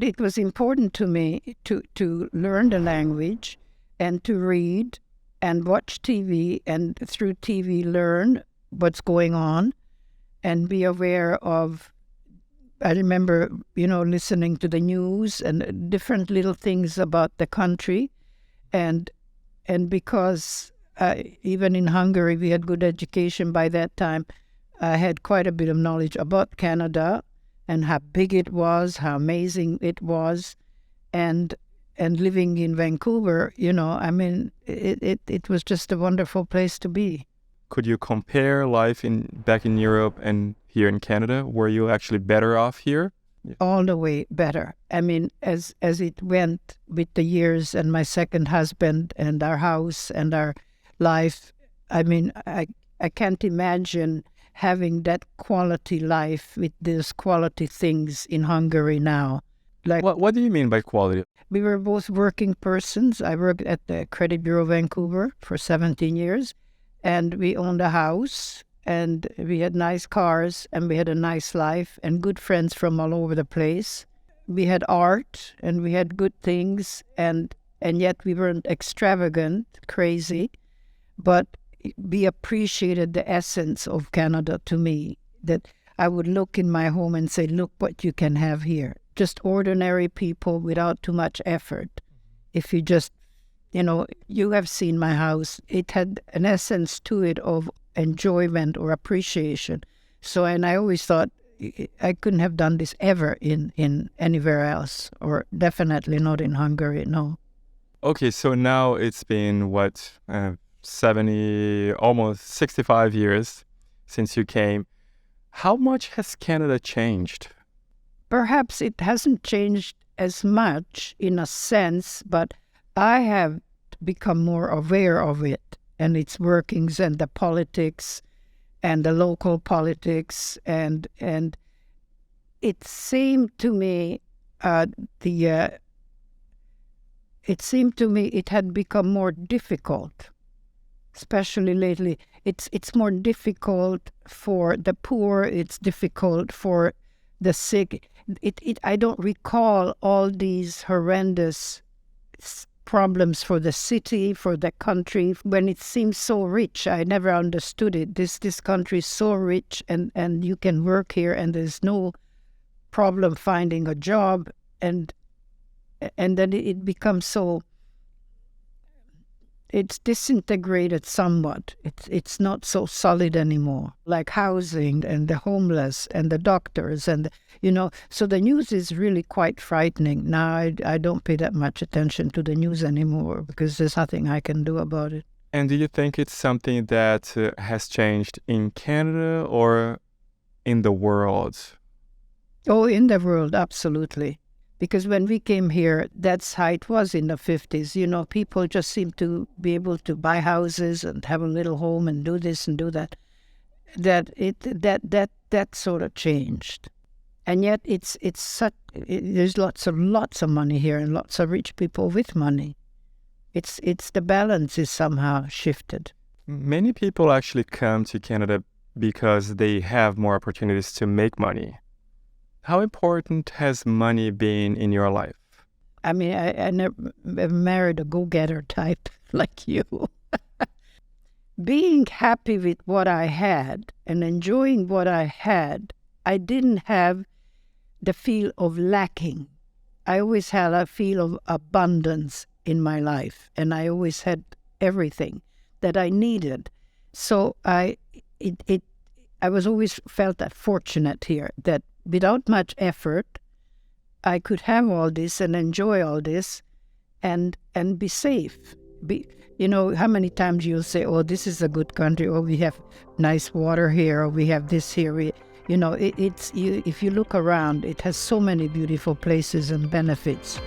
it was important to me to learn the language and to read and watch TV, and through TV learn what's going on and be aware of. I remember, listening to the news and different little things about the country, and because even in Hungary we had good education by that time, I had quite a bit of knowledge about Canada and how big it was, how amazing it was, and living in Vancouver, it was just a wonderful place to be. Could you compare life back in Europe and here in Canada? Were you actually better off here? Yeah. All the way better. I mean, as it went with the years and my second husband and our house and our life, I mean, I can't imagine having that quality life with these quality things in Hungary now. Like, what do you mean by quality? We were both working persons. I worked at the Credit Bureau Vancouver for 17 years, and we owned a house, and we had nice cars, and we had a nice life, and good friends from all over the place. We had art, and we had good things, and yet we weren't extravagant, crazy, but we appreciated the essence of Canada to me, that I would look in my home and say, look what you can have here. Just ordinary people without too much effort. If you just, you have seen my house. It had an essence to it of enjoyment or appreciation. So, and I always thought I couldn't have done this ever in anywhere else, or definitely not in Hungary, no. Okay, so now it's been, 70, almost 65 years since you came. How much has Canada changed? Perhaps it hasn't changed as much in a sense, but I have become more aware of it and its workings and the politics and the local politics, and it seemed to me it had become more difficult, especially lately. It's more difficult for the poor. It's difficult for the sick. I don't recall all these horrendous problems for the city, for the country, when it seems so rich. I never understood it. This country is so rich, and you can work here, and there's no problem finding a job, and then it becomes so. It's disintegrated somewhat. It's not so solid anymore, like housing and the homeless and the doctors and, so the news is really quite frightening. Now I don't pay that much attention to the news anymore because there's nothing I can do about it. And do you think it's something that has changed in Canada or in the world? Oh, in the world, absolutely. Because when we came here, that's how it was in the 50s. People just seemed to be able to buy houses and have a little home and do this and do that. That sort of changed. And yet there's lots of money here and lots of rich people with money. It's the balance is somehow shifted. Many people actually come to Canada because they have more opportunities to make money. How important has money been in your life? I mean, I never married a go-getter type like you. Being happy with what I had and enjoying what I had, I didn't have the feel of lacking. I always had a feel of abundance in my life, and I always had everything that I needed. So I was always felt that fortunate here, that without much effort, I could have all this and enjoy all this and be safe. How many times you'll say, oh, this is a good country, or we have nice water here, or we have this here. If you look around, it has so many beautiful places and benefits.